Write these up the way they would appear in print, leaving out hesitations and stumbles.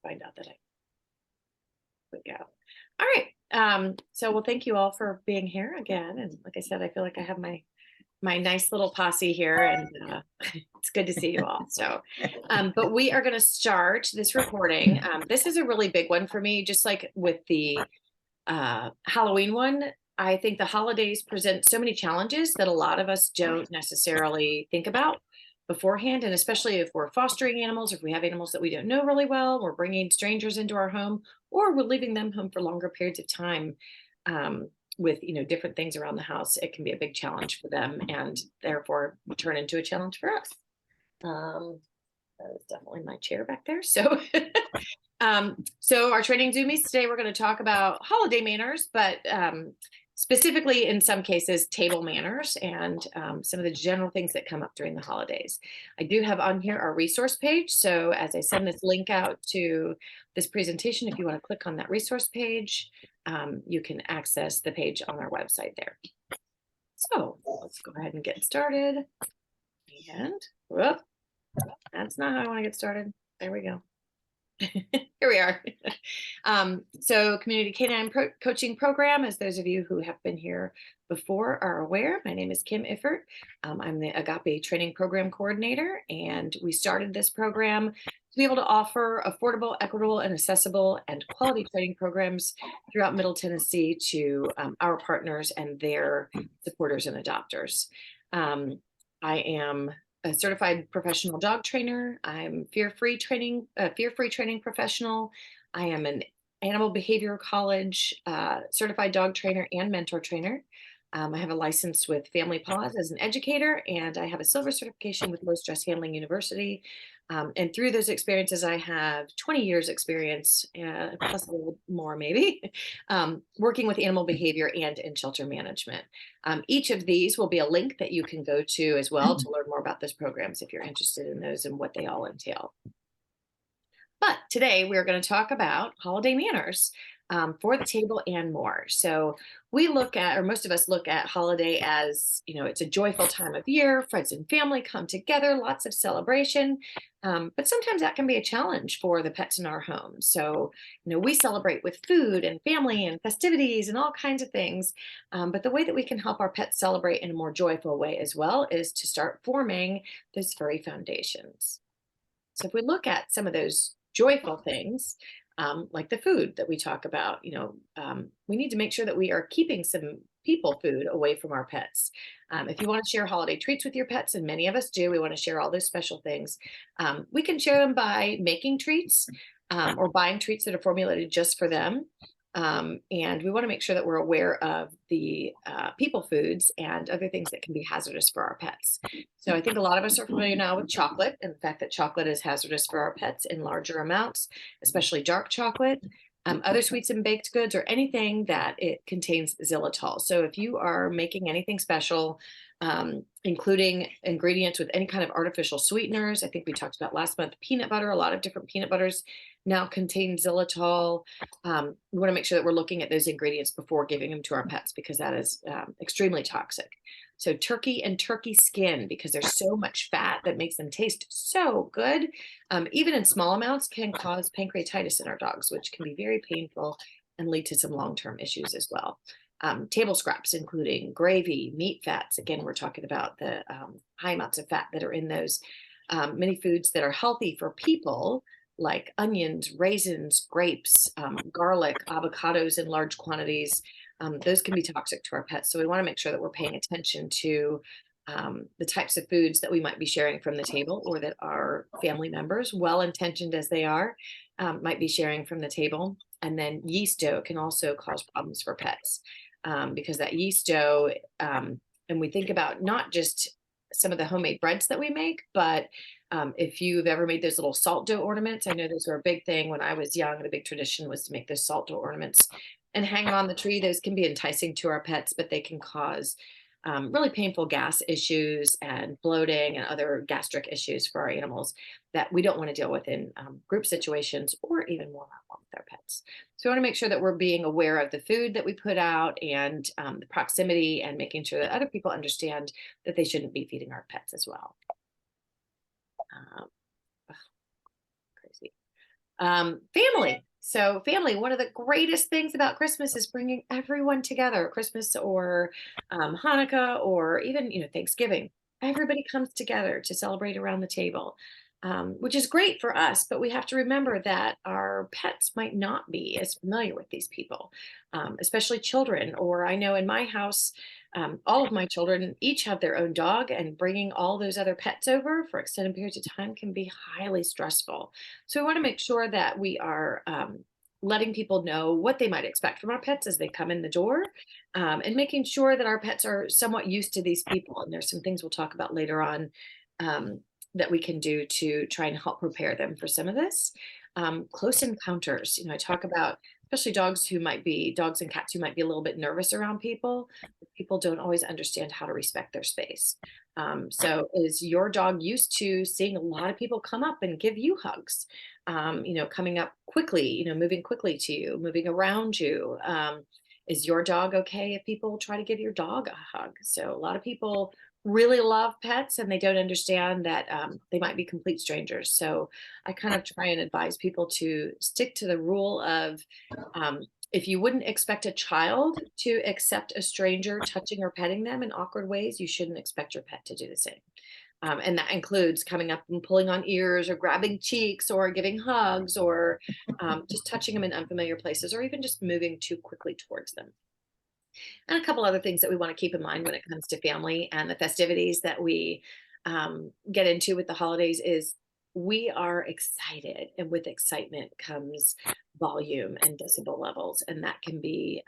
find out that I would go. All right. So well, thank you all for being here again. And like I said, I feel like I have my nice little posse here, and it's good to see you all. So, but we are going to start this recording. This is a really big one for me, just like with the Halloween one. I think the holidays present so many challenges that a lot of us don't necessarily think about beforehand. And especially if we're fostering animals, if we have animals that we don't know really well, we're bringing strangers into our home, or we're leaving them home for longer periods of time. With different things around the house, it can be a big challenge for them, and therefore turn into a challenge for us. That is definitely my chair back there. So so our training zoomies today, we're going to talk about holiday manners, but specifically in some cases table manners, and some of the general things that come up during the holidays. I do have on here our resource page, so as I send this link out to this presentation, if you want to click on that resource page, you can access the page on our website there. So let's go ahead and get started. And whoop, that's not how I want to get started. There we go. Here we are. So Community Canine Coaching Program, as those of you who have been here before are aware, my name is Kim Iffert. I'm the Agape Training Program Coordinator, and we started this program to be able to offer affordable, equitable, and accessible and quality training programs throughout Middle Tennessee to our partners and their supporters and adopters. I am a certified professional dog trainer. I'm fear-free training professional. I am an animal behavior college certified dog trainer and mentor trainer. I have a license with Family Paws as an educator, and I have a silver certification with Low Stress Handling University. And through those experiences, I have 20 years experience, plus a little more maybe, working with animal behavior and in shelter management. Each of these will be a link that you can go to as well to learn more about those programs if you're interested in those and what they all entail. But today we're going to talk about holiday manners for the table and more. So we look at, or most of us look at holiday as, it's a joyful time of year, friends and family come together, lots of celebration. But sometimes that can be a challenge for the pets in our home. So, we celebrate with food and family and festivities and all kinds of things. But the way that we can help our pets celebrate in a more joyful way as well is to start forming those furry foundations. So if we look at some of those joyful things, like the food that we talk about, we need to make sure that we are keeping some people food away from our pets. If you want to share holiday treats with your pets, and many of us do, we want to share all those special things. We can share them by making treats or buying treats that are formulated just for them. And we want to make sure that we're aware of the people foods and other things that can be hazardous for our pets. So I think a lot of us are familiar now with chocolate and the fact that chocolate is hazardous for our pets in larger amounts, especially dark chocolate. Other sweets and baked goods, or anything that it contains xylitol. So if you are making anything special, including ingredients with any kind of artificial sweeteners, I think we talked about last month, peanut butter, a lot of different peanut butters now contain xylitol. We want to make sure that we're looking at those ingredients before giving them to our pets, because that is extremely toxic. So turkey and turkey skin, because there's so much fat that makes them taste so good, even in small amounts, can cause pancreatitis in our dogs, which can be very painful and lead to some long-term issues as well. Table scraps, including gravy, meat fats. Again, we're talking about the high amounts of fat that are in those. Many foods that are healthy for people, like onions, raisins, grapes, garlic, avocados in large quantities, those can be toxic to our pets. So we want to make sure that we're paying attention to the types of foods that we might be sharing from the table, or that our family members, well-intentioned as they are, might be sharing from the table. And then yeast dough can also cause problems for pets, because that yeast dough, and we think about not just some of the homemade breads that we make, but if you've ever made those little salt dough ornaments, I know those were a big thing when I was young. The big tradition was to make those salt dough ornaments and hang them on the tree. Those can be enticing to our pets, but they can cause really painful gas issues and bloating and other gastric issues for our animals that we don't want to deal with in group situations, or even one-on-one with our pets. So we want to make sure that we're being aware of the food that we put out, and the proximity, and making sure that other people understand that they shouldn't be feeding our pets as well. Crazy. Family. So, family, one of the greatest things about Christmas is bringing everyone together. Christmas or Hanukkah or even, Thanksgiving. Everybody comes together to celebrate around the table, which is great for us. But we have to remember that our pets might not be as familiar with these people, especially children. Or I know in my house, all of my children each have their own dog, and bringing all those other pets over for extended periods of time can be highly stressful. So we want to make sure that we are letting people know what they might expect from our pets as they come in the door, and making sure that our pets are somewhat used to these people. And there's some things we'll talk about later on, um, that we can do to try and help prepare them for some of this. Close encounters. I talk about especially dogs and cats who might be a little bit nervous around people. People don't always understand how to respect their space. So is your dog used to seeing a lot of people come up and give you hugs? Coming up quickly, moving quickly to you, moving around you. Is your dog okay if people try to give your dog a hug? So a lot of people really love pets and they don't understand that they might be complete strangers. So I kind of try and advise people to stick to the rule of, if you wouldn't expect a child to accept a stranger touching or petting them in awkward ways, you shouldn't expect your pet to do the same. And that includes coming up and pulling on ears or grabbing cheeks or giving hugs or just touching them in unfamiliar places or even just moving too quickly towards them. And a couple other things that we want to keep in mind when it comes to family and the festivities that we get into with the holidays is we are excited, and with excitement comes volume and decibel levels, and that can be,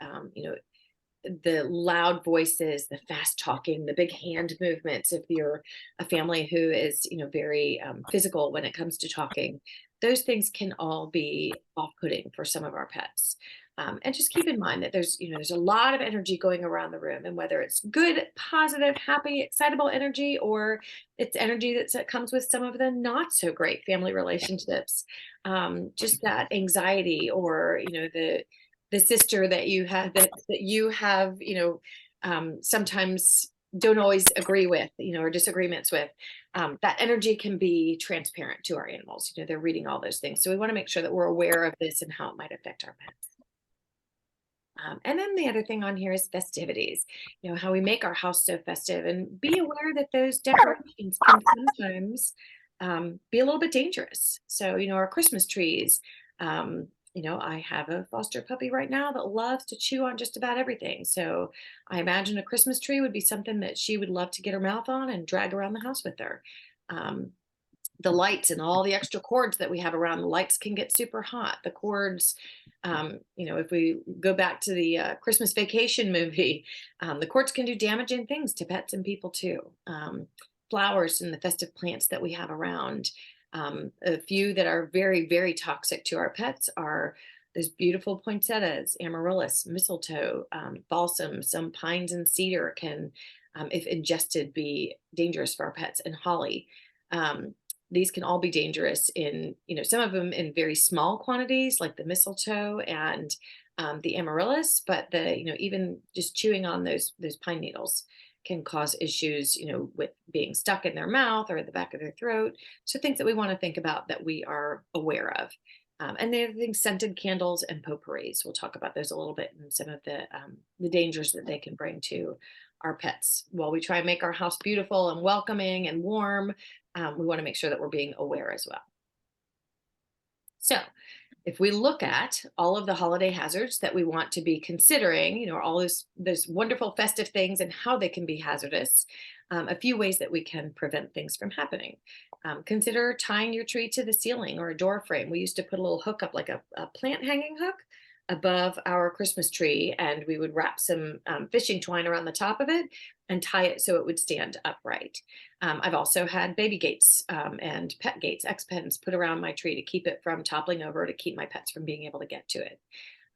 the loud voices, the fast talking, the big hand movements. If you're a family who is, very physical when it comes to talking, those things can all be off-putting for some of our pets. And just keep in mind that there's a lot of energy going around the room, and whether it's good, positive, happy, excitable energy, or it's energy that comes with some of the not so great family relationships, just that anxiety, or the sister that you have, sometimes don't always agree with, or disagreements with. That energy can be transparent to our animals. They're reading all those things. So we want to make sure that we're aware of this and how it might affect our pets. And then the other thing on here is festivities, how we make our house so festive, and be aware that those decorations can sometimes be a little bit dangerous. So, our Christmas trees, I have a foster puppy right now that loves to chew on just about everything. So I imagine a Christmas tree would be something that she would love to get her mouth on and drag around the house with her. Um, the lights and all the extra cords that we have around the lights can get super hot. The cords, if we go back to the Christmas Vacation movie, the cords can do damaging things to pets and people too. Flowers and the festive plants that we have around. A few that are very, very toxic to our pets are those beautiful poinsettias, amaryllis, mistletoe, balsam, some pines and cedar can, if ingested, be dangerous for our pets, and holly. Um, these can all be dangerous in, some of them in very small quantities, like the mistletoe and the amaryllis, but even just chewing on those pine needles can cause issues, with being stuck in their mouth or at the back of their throat. So things that we want to think about that we are aware of. And the other things, scented candles and potpourris. We'll talk about those a little bit and some of the dangers that they can bring to our pets. While we try and make our house beautiful and welcoming and warm, we want to make sure that we're being aware as well. So if we look at all of the holiday hazards that we want to be considering, all those wonderful festive things and how they can be hazardous, a few ways that we can prevent things from happening. Consider tying your tree to the ceiling or a door frame. We used to put a little hook up, like a plant hanging hook, above our Christmas tree, and we would wrap some fishing twine around the top of it and tie it so it would stand upright. I've also had baby gates and pet gates, X pens, put around my tree to keep it from toppling over, to keep my pets from being able to get to it.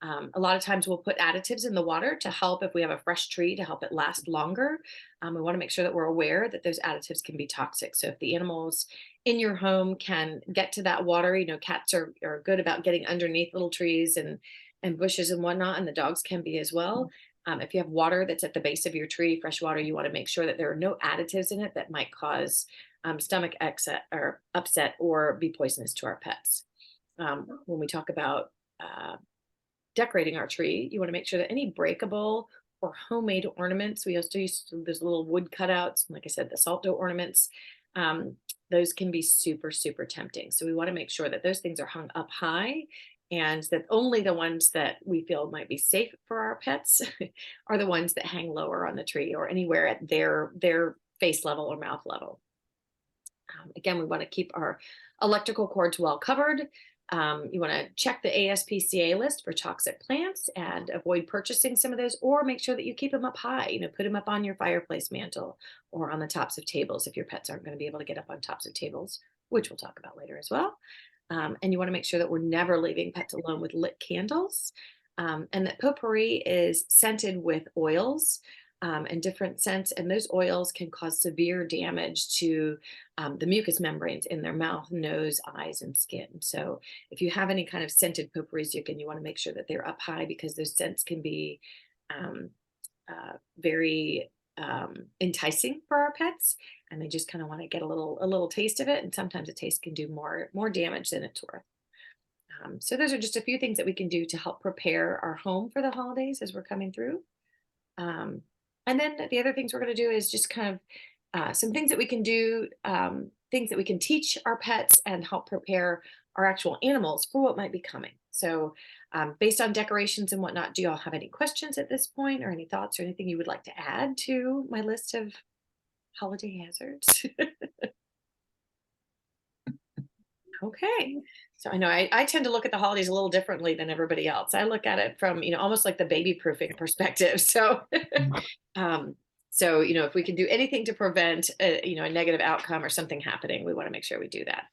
A lot of times we'll put additives in the water to help if we have a fresh tree, to help it last longer. We want to make sure that we're aware that those additives can be toxic. So if the animals in your home can get to that water, cats are good about getting underneath little trees and bushes and whatnot, and the dogs can be as well. If you have water that's at the base of your tree, fresh water, you want to make sure that there are no additives in it that might cause stomach upset or be poisonous to our pets. when we talk about uh, decorating our tree, you want to make sure that any breakable or homemade ornaments, we also use those little wood cutouts, like I said, the salt dough ornaments, um, those can be super, super tempting. So we want to make sure that those things are hung up high and that only the ones that we feel might be safe for our pets are the ones that hang lower on the tree or anywhere at their face level or mouth level. Again, we want to keep our electrical cords well covered. You want to check the ASPCA list for toxic plants and avoid purchasing some of those, or make sure that you keep them up high. Put them up on your fireplace mantle or on the tops of tables if your pets aren't going to be able to get up on tops of tables, which we'll talk about later as well. And you want to make sure that we're never leaving pets alone with lit candles, and that potpourri is scented with oils and different scents, and those oils can cause severe damage to the mucous membranes in their mouth, nose, eyes, and skin. So if you have any kind of scented potpourris, you want to make sure that they're up high because those scents can be um, very enticing for our pets, and they just kind of want to get a little taste of it. And sometimes a taste can do more damage than it's worth. So those are just a few things that we can do to help prepare our home for the holidays as we're coming through. Um, and then the other things we're going to do is just kind of some things that we can do, things that we can teach our pets and help prepare our actual animals for what might be coming. So, based on decorations and whatnot, do y'all have any questions at this point, or any thoughts, or anything you would like to add to my list of holiday hazards? Okay. So I know I tend to look at the holidays a little differently than everybody else. I look at it from, almost like the baby proofing perspective. So, um, if we can do anything to prevent a negative outcome or something happening, we want to make sure we do that.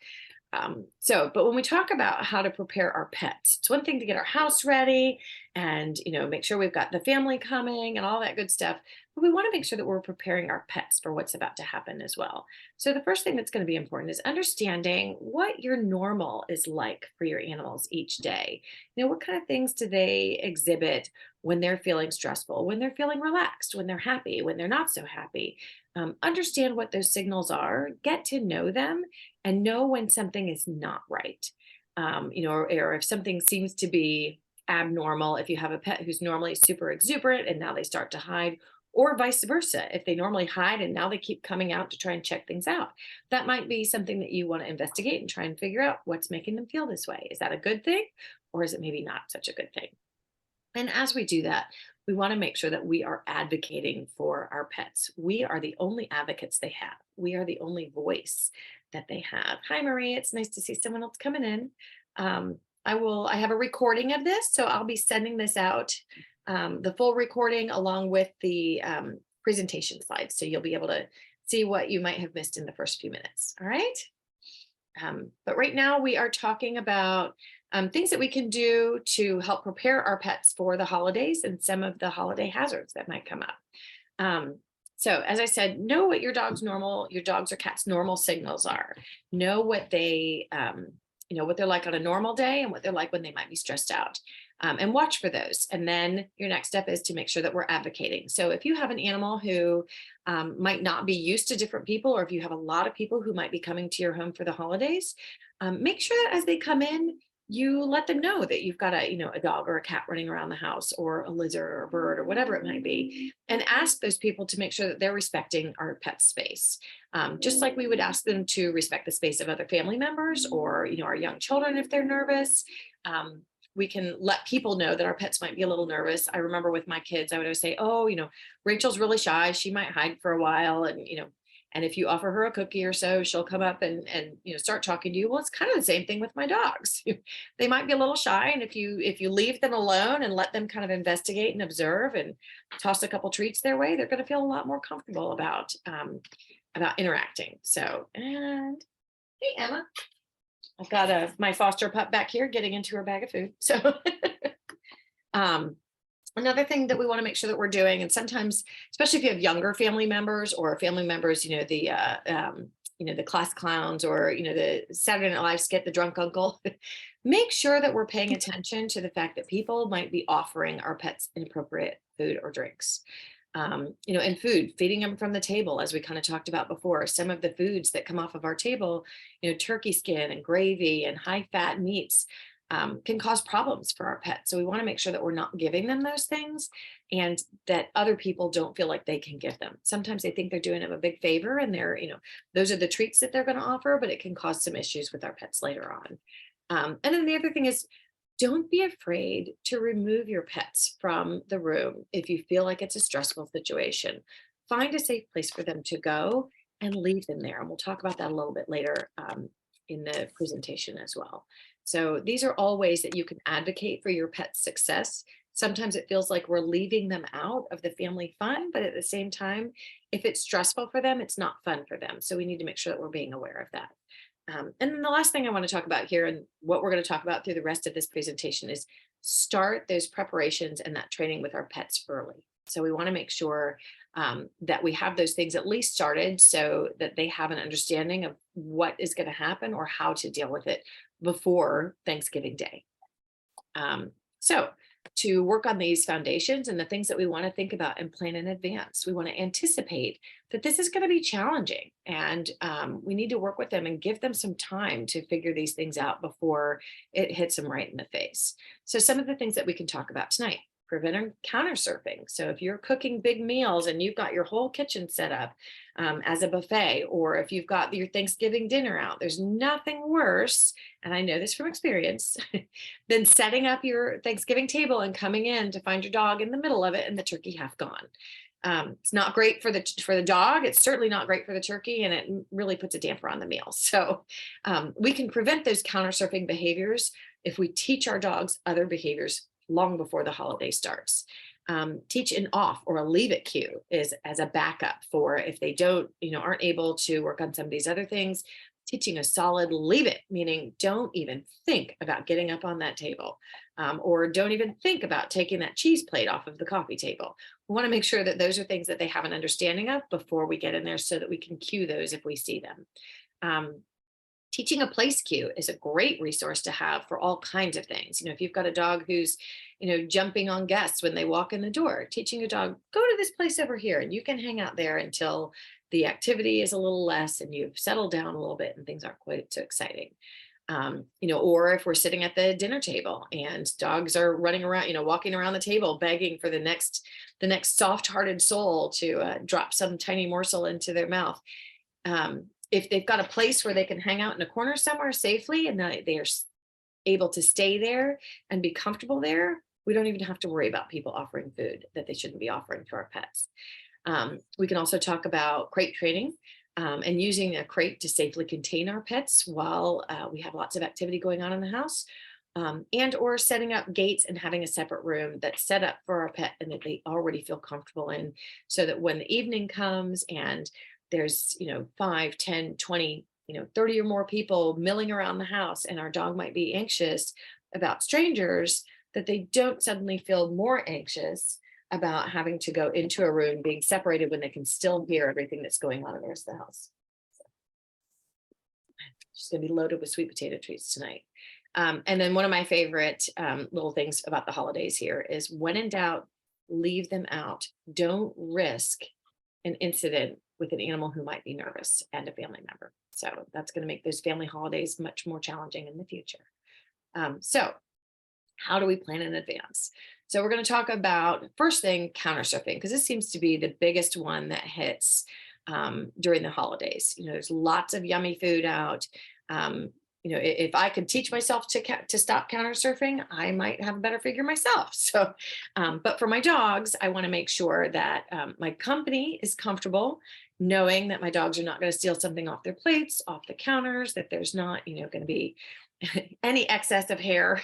But when we talk about how to prepare our pets, it's one thing to get our house ready and, make sure we've got the family coming and all that good stuff. But we want to make sure that we're preparing our pets for what's about to happen as well. So the first thing that's going to be important is understanding what your normal is like for your animals each day. What kind of things do they exhibit when they're feeling stressful, when they're feeling relaxed, when they're happy, when they're not so happy? Understand what those signals are, get to know them, and know when something is not right. Or if something seems to be abnormal, if you have a pet who's normally super exuberant and now they start to hide, or vice versa, if they normally hide and now they keep coming out to try and check things out, that might be something that you want to investigate and try and figure out what's making them feel this way. Is that a good thing, or is it maybe not such a good thing? And as we do that, we want to make sure that we are advocating for our pets. We are the only advocates they have. We are the only voice that they have. Hi, Marie. It's nice to see someone else coming in. I have a recording of this, so I'll be sending this out, the full recording along with the presentation slides. So you'll be able to see what you might have missed in the first few minutes. All right. But right now we are talking about things that we can do to help prepare our pets for the holidays and some of the holiday hazards that might come up. So as I said, know what your dog's or cat's normal signals are. Know what what they're like on a normal day and what they're like when they might be stressed out. And watch for those. And then your next step is to make sure that we're advocating. So if you have an animal who might not be used to different people, or if you have a lot of people who might be coming to your home for the holidays, make sure that as they come in, you let them know that you've got a dog or a cat running around the house, or a lizard or a bird or whatever it might be, and ask those people to make sure that they're respecting our pet space. Just like we would ask them to respect the space of other family members, or our young children if they're nervous. We can let people know that our pets might be a little nervous. I remember with my kids, I would always say, oh, Rachel's really shy. She might hide for a while. And if you offer her a cookie or so, she'll come up and start talking to you. Well, it's kind of the same thing with my dogs. They might be a little shy. And if you leave them alone and let them kind of investigate and observe and toss a couple treats their way, they're going to feel a lot more comfortable about interacting. So, and hey, Emma. I've got my foster pup back here getting into her bag of food. So another thing that we want to make sure that we're doing, and sometimes, especially if you have younger family members or family members, the class clowns, or, the Saturday Night Live skit, the drunk uncle, make sure that we're paying attention to the fact that people might be offering our pets inappropriate food or drinks. And food, feeding them from the table, as we kind of talked about before. Some of the foods that come off of our table, turkey skin and gravy and high fat meats, can cause problems for our pets. So we want to make sure that we're not giving them those things, and that other people don't feel like they can give them. Sometimes they think they're doing them a big favor, and those are the treats that they're going to offer, but it can cause some issues with our pets later on. And then the other thing is, don't be afraid to remove your pets from the room if you feel like it's a stressful situation. Find a safe place for them to go and leave them there. And we'll talk about that a little bit later in the presentation as well. So these are all ways that you can advocate for your pet's success. Sometimes it feels like we're leaving them out of the family fun, but at the same time, if it's stressful for them, it's not fun for them. So we need to make sure that we're being aware of that. And then the last thing I want to talk about here, and what we're going to talk about through the rest of this presentation, is start those preparations and that training with our pets early. So we want to make sure that we have those things at least started, so that they have an understanding of what is going to happen or how to deal with it before Thanksgiving Day. So to work on these foundations and the things that we want to think about and plan in advance, we want to anticipate that this is going to be challenging, and we need to work with them and give them some time to figure these things out before it hits them right in the face. So some of the things that we can talk about tonight: preventing counter surfing. So if you're cooking big meals and you've got your whole kitchen set up as a buffet, or if you've got your Thanksgiving dinner out, there's nothing worse, and I know this from experience, than setting up your Thanksgiving table and coming in to find your dog in the middle of it and the turkey half gone. It's not great for the dog. It's certainly not great for the turkey, and it really puts a damper on the meal. So we can prevent those counter surfing behaviors if we teach our dogs other behaviors long before the holiday starts. Teach an off or a leave it cue is as a backup for if they aren't able to work on some of these other things. Teaching a solid leave it, meaning don't even think about getting up on that table, or don't even think about taking that cheese plate off of the coffee table. We want to make sure that those are things that they have an understanding of before we get in there, so that we can cue those if we see them. Teaching a place cue is a great resource to have for all kinds of things. If you've got a dog who's, jumping on guests when they walk in the door, teaching a dog, go to this place over here, and you can hang out there until the activity is a little less and you've settled down a little bit and things aren't quite so exciting. Or if we're sitting at the dinner table and dogs are running around, walking around the table, begging for the next soft-hearted soul to drop some tiny morsel into their mouth. If they've got a place where they can hang out in a corner somewhere safely, and they are able to stay there and be comfortable there, we don't even have to worry about people offering food that they shouldn't be offering to our pets. We can also talk about crate training, and using a crate to safely contain our pets while we have lots of activity going on in the house, and or setting up gates and having a separate room that's set up for our pet and that they already feel comfortable in, so that when the evening comes and there's 5, 10, 20, 30 or more people milling around the house, and our dog might be anxious about strangers, that they don't suddenly feel more anxious about having to go into a room being separated when they can still hear everything that's going on in the rest of the house. She's going to be loaded with sweet potato treats tonight. And then one of my favorite little things about the holidays here is, when in doubt, leave them out. Don't risk an incident with an animal who might be nervous and a family member. So that's going to make those family holidays much more challenging in the future. So how do we plan in advance? So we're going to talk about, first thing, counter surfing, because this seems to be the biggest one that hits during the holidays. There's lots of yummy food out. If I could teach myself to stop counter surfing, I might have a better figure myself. So, but for my dogs, I want to make sure that my company is comfortable knowing that my dogs are not going to steal something off their plates, off the counters, that there's not, going to be any excess of hair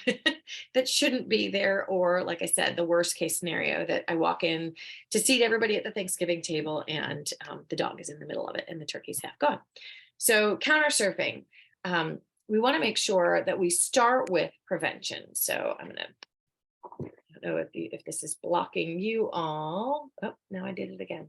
that shouldn't be there. Or, like I said, the worst case scenario, that I walk in to seat everybody at the Thanksgiving table and the dog is in the middle of it and the turkey's half gone. So counter surfing, we want to make sure that we start with prevention. So I don't know if this is blocking you all. Oh, now I did it again.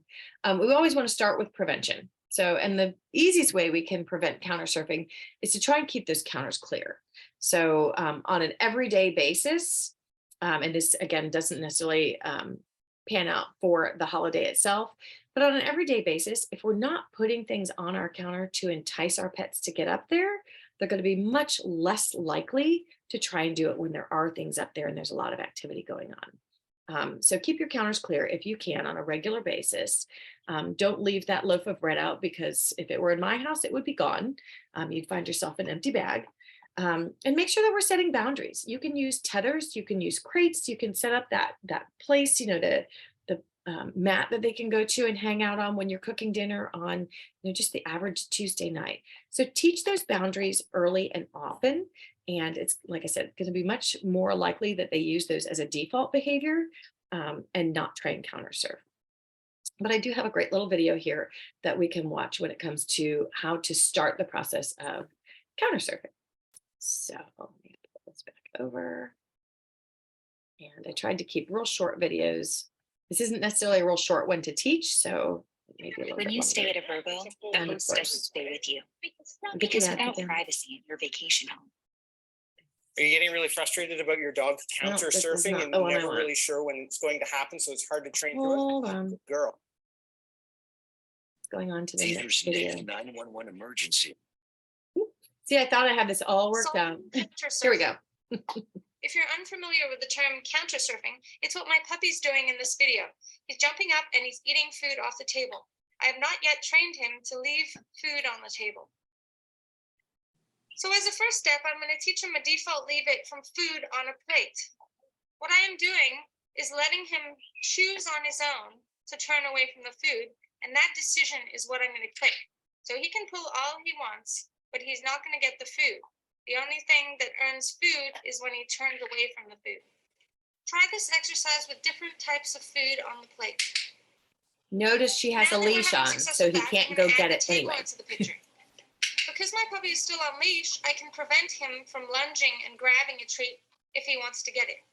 We always want to start with prevention. So, and the easiest way we can prevent counter surfing is to try and keep those counters clear. So on an everyday basis, and this again doesn't necessarily pan out for the holiday itself. But on an everyday basis, if we're not putting things on our counter to entice our pets to get up there, they're going to be much less likely to try and do it when there are things up there and there's a lot of activity going on. So keep your counters clear if you can on a regular basis. Don't leave that loaf of bread out, because if it were in my house, it would be gone. You'd find yourself an empty bag. And make sure that we're setting boundaries. You can use tethers, you can use crates, you can set up that place, the mat that they can go to and hang out on when you're cooking dinner on, just the average Tuesday night. So teach those boundaries early and often. And it's, like I said, going to be much more likely that they use those as a default behavior, and not try and counter serve. But I do have a great little video here that we can watch when it comes to how to start the process of counter surfing. So let me pull this back over. And I tried to keep real short videos. This isn't necessarily a real short one to teach, so maybe a little When bit you stay longer. at a Vrbo, the And of host doesn't course, stay with you. get Because the ad without again. privacy in your vacation home, Are you getting really frustrated about your dog No, counter this is surfing not and the one I never want. really sure when it's going to happen, so it's hard to train through Hold it? on. Good girl. Going on to the next Theaters video. named 911 emergency. See, I thought I had this all worked out. Here we go. If you're unfamiliar with the term counter surfing, it's what my puppy's doing in this video. He's jumping up and he's eating food off the table. I have not yet trained him to leave food on the table. So as a first step, I'm going to teach him a default leave it from food on a plate. What I am doing is letting him choose on his own to turn away from the food, and that decision is what I'm going to click. So he can pull all he wants, but he's not going to get the food. The only thing that earns food is when he turns away from the food. Try this exercise with different types of food on the plate. Notice she has a Now that we're leash having on, success so with he that, can't I'm go gonna get add it the table anyway. into the picture. Because my puppy is still on leash, I can prevent him from lunging and grabbing a treat if he wants to get it.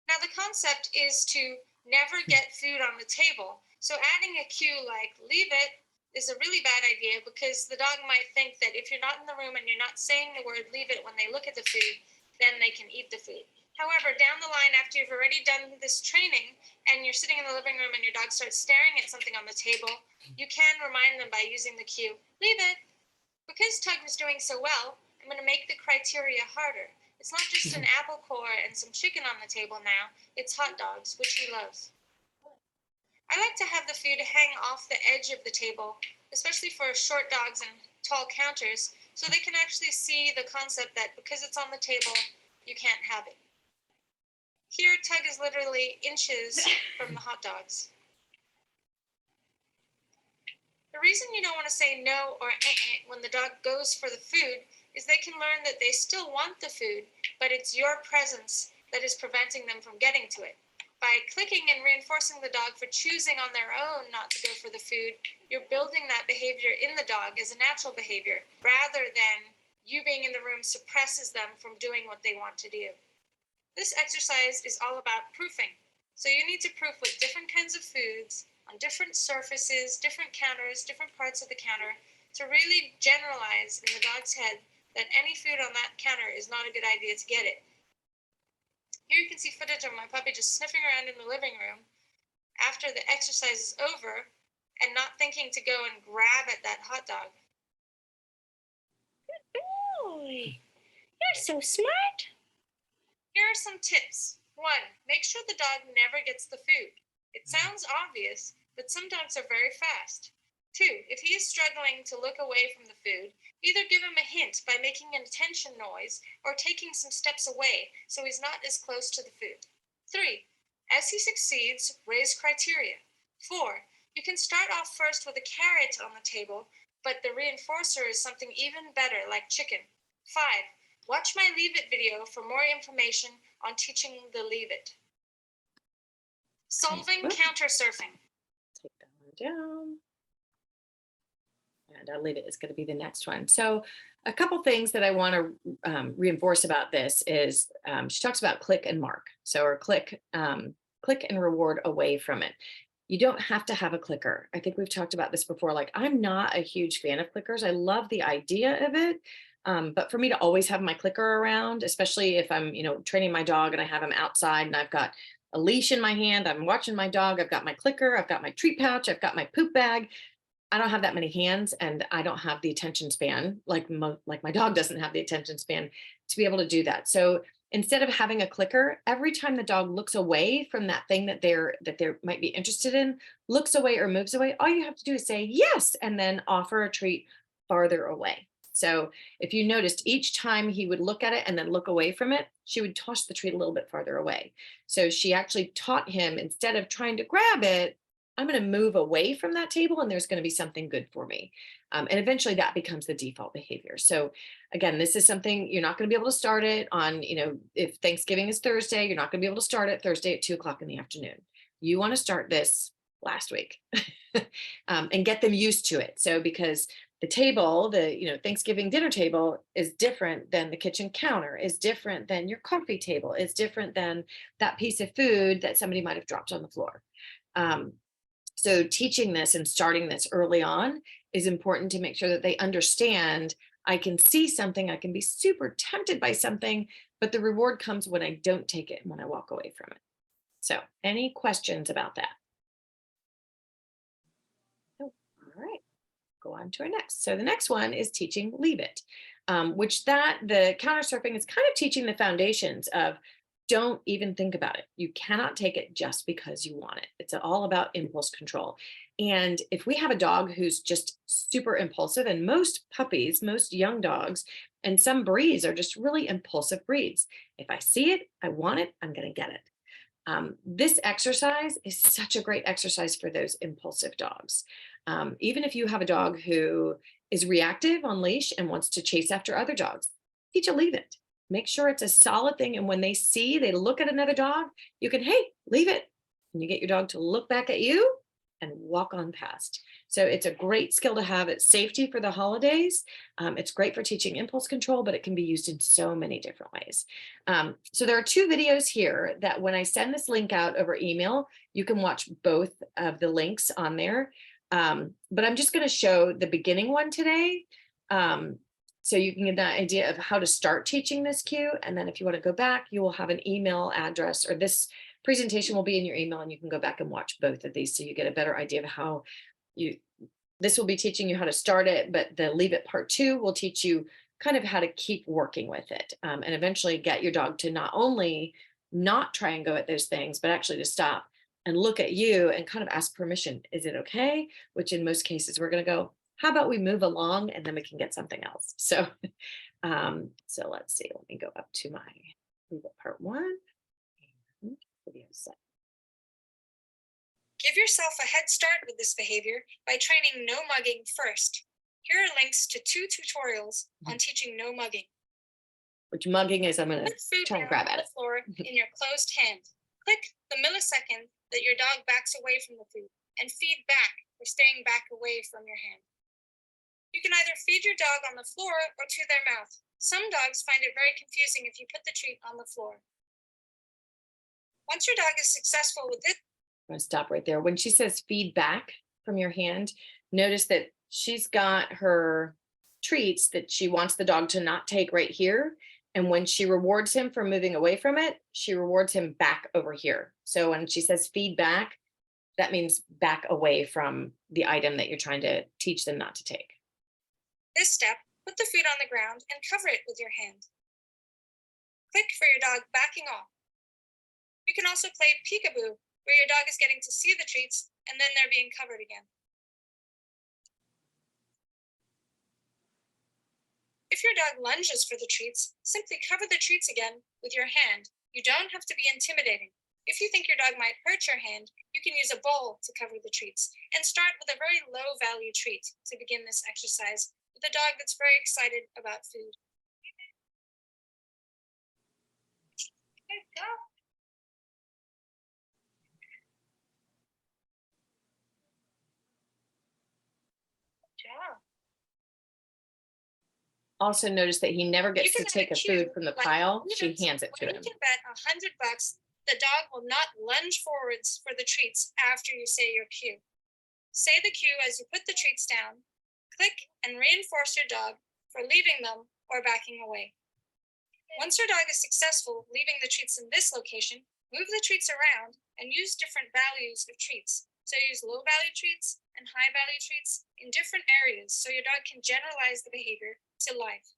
Now the concept is to never get food on the table. So adding a cue like leave it is a really bad idea, because the dog might think that if you're not in the room and you're not saying the word leave it when they look at the food, then they can eat the food. However, down the line, after you've already done this training and you're sitting in the living room and your dog starts staring at something on the table, you can remind them by using the cue, leave it. Because Tug is doing so well, I'm going to make the criteria harder. It's not just an apple core and some chicken on the table now, it's hot dogs, which he loves. I like to have the food hang off the edge of the table, especially for short dogs and tall counters, so they can actually see the concept that because it's on the table, you can't have it. Here, Tug is literally inches from the hot dogs. The reason you don't want to say no or when the dog goes for the food is they can learn that they still want the food, but it's your presence that is preventing them from getting to it. By clicking and reinforcing the dog for choosing on their own not to go for the food, you're building that behavior in the dog as a natural behavior, rather than you being in the room suppresses them from doing what they want to do. This exercise is all about proofing. So you need to proof with different kinds of foods, on different surfaces, different counters, different parts of the counter, to really generalize in the dog's head that any food on that counter is not a good idea to get it. Here you can see footage of my puppy just sniffing around in the living room after the exercise is over and not thinking to go and grab at that hot dog. good boy. You're so smart. Here are some tips. 1, make sure the dog never gets the food. It sounds obvious, but some dogs are very fast. 2, if he is struggling to look away from the food, either give him a hint by making an attention noise or taking some steps away so he's not as close to the food. 3, as he succeeds, raise criteria. 4, you can start off first with a carrot on the table, but the reinforcer is something even better like chicken. 5, watch my Leave It video for more information on teaching the Leave It. Solving counter surfing. Take that one down. And I'll leave it. It's going to be the next one. So a couple things that I want to reinforce about this is she talks about click and mark. So, or click and reward away from it. You don't have to have a clicker. I think we've talked about this before. Like, I'm not a huge fan of clickers. I love the idea of it. But for me to always have my clicker around, especially if I'm, training my dog and I have him outside and I've got a leash in my hand, I'm watching my dog, I've got my clicker, I've got my treat pouch, I've got my poop bag. I don't have that many hands, and I don't have the attention span like my dog doesn't have the attention span to be able to do that. So instead of having a clicker, every time the dog looks away from that thing that they might be interested in, looks away or moves away, all you have to do is say yes, and then offer a treat farther away. So if you noticed, each time he would look at it and then look away from it, she would toss the treat a little bit farther away. So she actually taught him, instead of trying to grab it, I'm going to move away from that table and there's going to be something good for me. And eventually that becomes the default behavior. So again, this is something you're not going to be able to start it on, if Thanksgiving is Thursday, you're not going to be able to start it Thursday at 2 o'clock in the afternoon. You want to start this last week and get them used to it. So because the table, the Thanksgiving dinner table is different than the kitchen counter, is different than your coffee table, is different than that piece of food that somebody might have dropped on the floor. So teaching this and starting this early on is important to make sure that they understand I can see something, I can be super tempted by something, but the reward comes when I don't take it and when I walk away from it. So any questions about that? Oh, all right, go on to our next. So the next one is teaching leave it, the counter surfing is kind of teaching the foundations of don't even think about it. You cannot take it just because you want it. It's all about impulse control. And if we have a dog who's just super impulsive, and most puppies, most young dogs, and some breeds are just really impulsive breeds. If I see it, I want it, I'm going to get it. This exercise is such a great exercise for those impulsive dogs. Even if you have a dog who is reactive on leash and wants to chase after other dogs, teach a leave it. Make sure it's a solid thing. And when they look at another dog, you can, hey, leave it. And you get your dog to look back at you and walk on past. So it's a great skill to have. It's safety for the holidays. It's great for teaching impulse control, but it can be used in so many different ways. So there are 2 videos here that when I send this link out over email, you can watch both of the links on there. But I'm just going to show the beginning one today. So you can get an idea of how to start teaching this cue. And then if you want to go back, you will have an email address, or this presentation will be in your email, and you can go back and watch both of these so you get a better idea of how this will be teaching you how to start it, but the leave it part 2 will teach you kind of how to keep working with it, and eventually get your dog to not only not try and go at those things, but actually to stop and look at you and kind of ask permission. Is it okay? Which in most cases we're going to go, how about we move along and then we can get something else. So, so let's see, let me go up to my leave it part 1. Video set. Give yourself a head start with this behavior by training no mugging first. Here are links to 2 tutorials on teaching no mugging. Which mugging is, I'm going Put to food try and down grab on at the it. floor in your closed hand. Click the millisecond that your dog backs away from the food and feed back for staying back away from your hand. You can either feed your dog on the floor or to their mouth. Some dogs find it very confusing if you put the treat on the floor. Once your dog is successful with this, I'm going to stop right there. When she says feed back from your hand, notice that she's got her treats that she wants the dog to not take right here. And when she rewards him for moving away from it, she rewards him back over here. So when she says feed back, that means back away from the item that you're trying to teach them not to take. this step, put the food on the ground and cover it with your hand. Click for your dog backing off. You can also play peekaboo, where your dog is getting to see the treats and then they're being covered again. If your dog lunges for the treats, simply cover the treats again with your hand. You don't have to be intimidating. If you think your dog might hurt your hand, you can use a bowl to cover the treats and start with a very low value treat to begin this exercise with a dog that's very excited about food. Good go. Job. Also notice that he never gets to You can take a have a cue, food from the like, pile. She "Leave it," hands it to or him. You can bet $100 the dog will not lunge forwards for the treats after you say your cue. Say the cue as you put the treats down. Click and reinforce your dog for leaving them or backing away. Once your dog is successful leaving the treats in this location, Move the treats around and use different values of treats. So use low value treats and high value treats in different areas so your dog can generalize the behavior to life.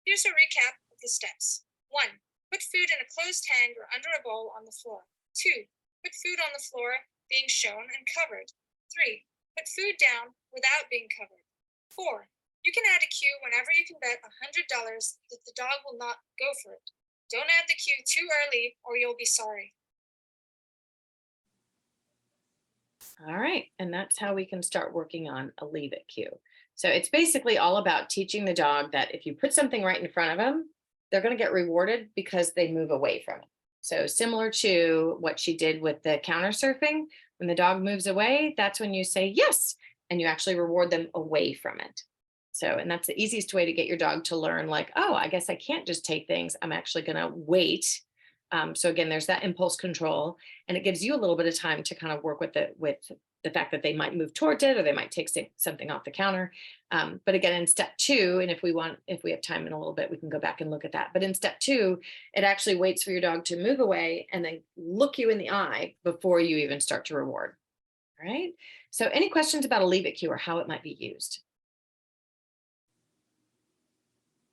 Here's a recap of the steps. 1. Put food in a closed hand or under a bowl on the floor. 2. Put food on the floor being shown and covered. 3. Put food down without being covered. 4. You can add a cue whenever you can bet $100 that the dog will not go for it. Don't add the cue too early or you'll be sorry. All right, and that's how we can start working on a leave it cue. So it's basically all about teaching the dog that if you put something right in front of them, they're going to get rewarded because they move away from it. So similar to what she did with the counter surfing, when the dog moves away, that's when you say yes, and you actually reward them away from it. So, and that's the easiest way to get your dog to learn, like, oh, I guess I can't just take things. I'm actually going to wait. So again, there's that impulse control, and it gives you a little bit of time to kind of work with the fact that they might move towards it or they might take something off the counter. But again, in step 2, and if we have time in a little bit, we can go back and look at that. But in step 2, it actually waits for your dog to move away and then look you in the eye before you even start to reward. All right. So any questions about a leave it cue or how it might be used?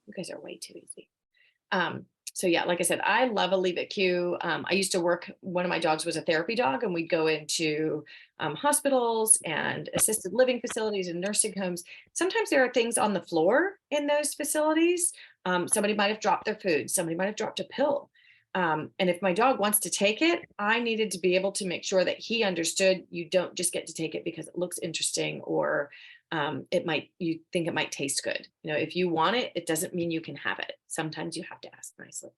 You guys are way too easy. So yeah, like I said, I love a leave it cue. I used to work, one of my dogs was a therapy dog, and we'd go into hospitals and assisted living facilities and nursing homes. Sometimes there are things on the floor in those facilities. Somebody might have dropped their food. Somebody might have dropped a pill. And if my dog wants to take it, I needed to be able to make sure that he understood you don't just get to take it because it looks interesting or you think it might taste good. You know, if you want it, it doesn't mean you can have it. Sometimes you have to ask nicely.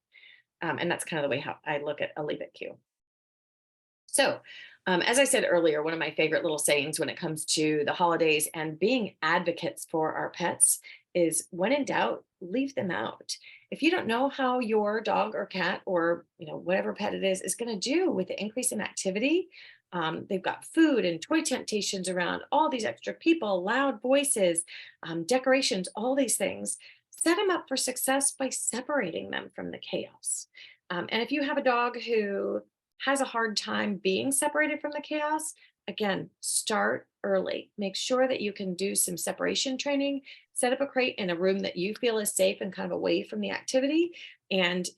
And that's kind of the way how I look at a leave it cue. So, as I said earlier, one of my favorite little sayings when it comes to the holidays and being advocates for our pets is, when in doubt, leave them out. If you don't know how your dog or cat or whatever pet it is going to do with the increase in activity, they've got food and toy temptations around, all these extra people, loud voices, decorations, all these things. Set them up for success by separating them from the chaos. And if you have a dog who has a hard time being separated from the chaos, again, start early. Make sure that you can do some separation training, set up a crate in a room that you feel is safe and kind of away from the activity, and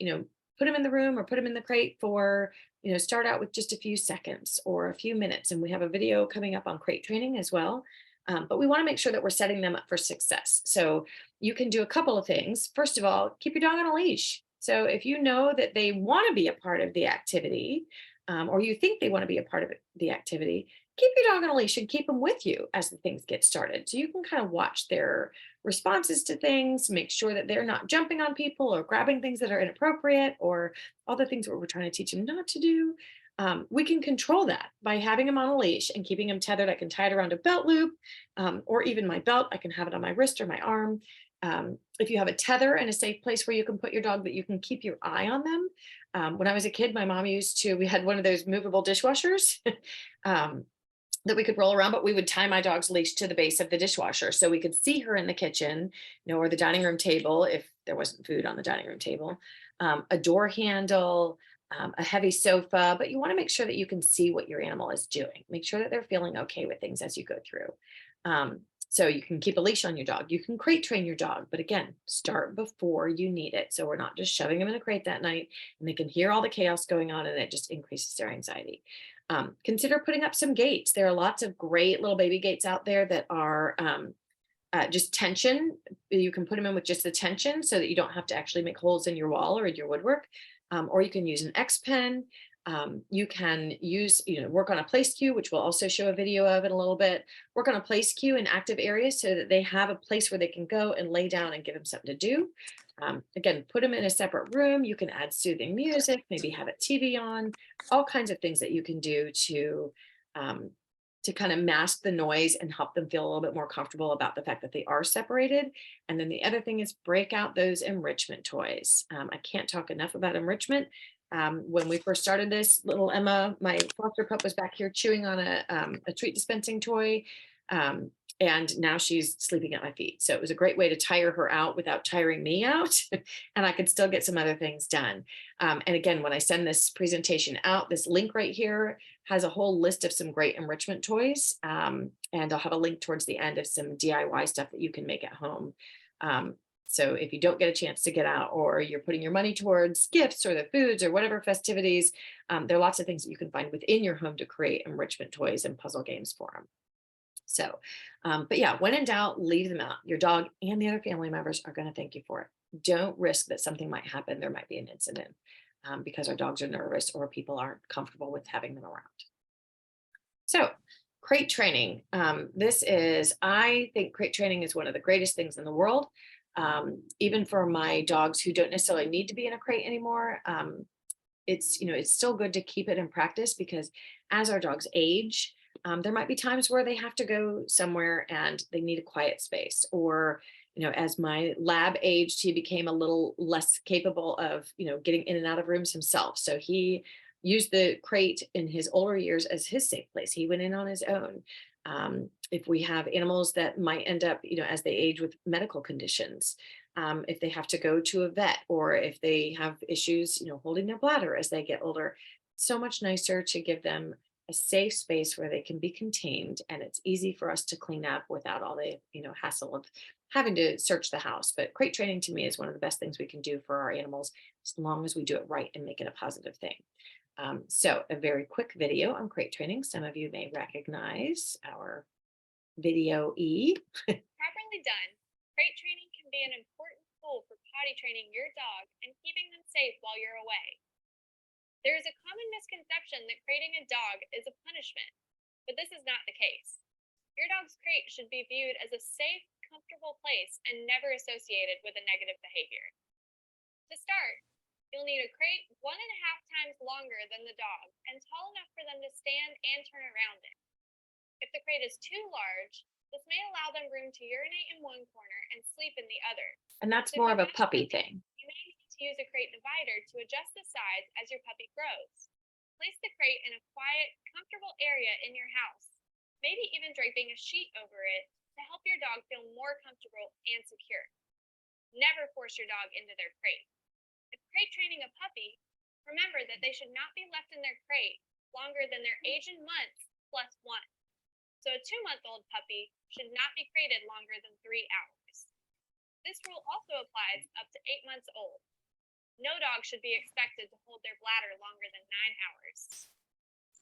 put them in the room or put them in the crate for, start out with just a few seconds or a few minutes. And we have a video coming up on crate training as well. But we want to make sure that we're setting them up for success. So you can do a couple of things. First of all, keep your dog on a leash. So if you know that they want to be a part of the activity, or you think they want to be a part of the activity, keep your dog on a leash and keep them with you as the things get started. So you can kind of watch their responses to things, make sure that they're not jumping on people or grabbing things that are inappropriate or all the things that we're trying to teach them not to do. We can control that by having them on a leash and keeping them tethered. I can tie it around a belt loop, or even my belt. I can have it on my wrist or my arm. If you have a tether and a safe place where you can put your dog, but you can keep your eye on them. When I was a kid, my mom we had one of those movable dishwashers that we could roll around, but we would tie my dog's leash to the base of the dishwasher so we could see her in the kitchen, or the dining room table if there wasn't food on the dining room table, a door handle, a heavy sofa, but you want to make sure that you can see what your animal is doing. Make sure that they're feeling okay with things as you go through. So you can keep a leash on your dog. You can crate train your dog, but again, start before you need it. So we're not just shoving them in a crate that night and they can hear all the chaos going on and it just increases their anxiety. Consider putting up some gates. There are lots of great little baby gates out there that are just tension. You can put them in with just the tension so that you don't have to actually make holes in your wall or in your woodwork. Or you can use an X pen. You can use, work on a place cue, which we'll also show a video of in a little bit. Work on a place cue in active areas so that they have a place where they can go and lay down and give them something to do. Again, put them in a separate room. You can add soothing music, maybe have a TV on, all kinds of things that you can do to kind of mask the noise and help them feel a little bit more comfortable about the fact that they are separated. And then the other thing is break out those enrichment toys. I can't talk enough about enrichment. When we first started this, little Emma, my foster pup, was back here chewing on a treat dispensing toy. And now she's sleeping at my feet. So it was a great way to tire her out without tiring me out. And I could still get some other things done. And again, when I send this presentation out, this link right here has a whole list of some great enrichment toys. And I'll have a link towards the end of some DIY stuff that you can make at home. So if you don't get a chance to get out, or you're putting your money towards gifts or the foods or whatever festivities, there are lots of things that you can find within your home to create enrichment toys and puzzle games for them. So, but yeah, when in doubt, leave them out. Your dog and the other family members are going to thank you for it. Don't risk that something might happen. There might be an incident because our dogs are nervous or people aren't comfortable with having them around. So crate training. I think crate training is one of the greatest things in the world. Even for my dogs who don't necessarily need to be in a crate anymore. It's still good to keep it in practice, because as our dogs age, there might be times where they have to go somewhere and they need a quiet space, or, as my lab aged, he became a little less capable of, getting in and out of rooms himself. So he used the crate in his older years as his safe place. He went in on his own. If we have animals that might end up, as they age with medical conditions, if they have to go to a vet, or if they have issues, holding their bladder as they get older, so much nicer to give them a safe space where they can be contained, and it's easy for us to clean up without all the, hassle of having to search the house. But crate training to me is one of the best things we can do for our animals, as long as we do it right and make it a positive thing. So a very quick video on crate training. Some of you may recognize our video E. Properly done, crate training can be an important tool for potty training your dog and keeping them safe while you're away. There is a common misconception that crating a dog is a punishment, but this is not the case. Your dog's crate should be viewed as a safe, comfortable place and never associated with a negative behavior. To start, you'll need a crate 1.5 times longer than the dog and tall enough for them to stand and turn around in. If the crate is too large, this may allow them room to urinate in one corner and sleep in the other. And that's more of a puppy thing. You may need to use a crate divider to adjust the size as your puppy grows. Place the crate in a quiet, comfortable area in your house, maybe even draping a sheet over it to help your dog feel more comfortable and secure. Never force your dog into their crate. If crate training a puppy, remember that they should not be left in their crate longer than their age in months plus 1. So a 2-month-old puppy should not be crated longer than 3 hours. This rule also applies up to 8 months old. No dog should be expected to hold their bladder longer than 9 hours.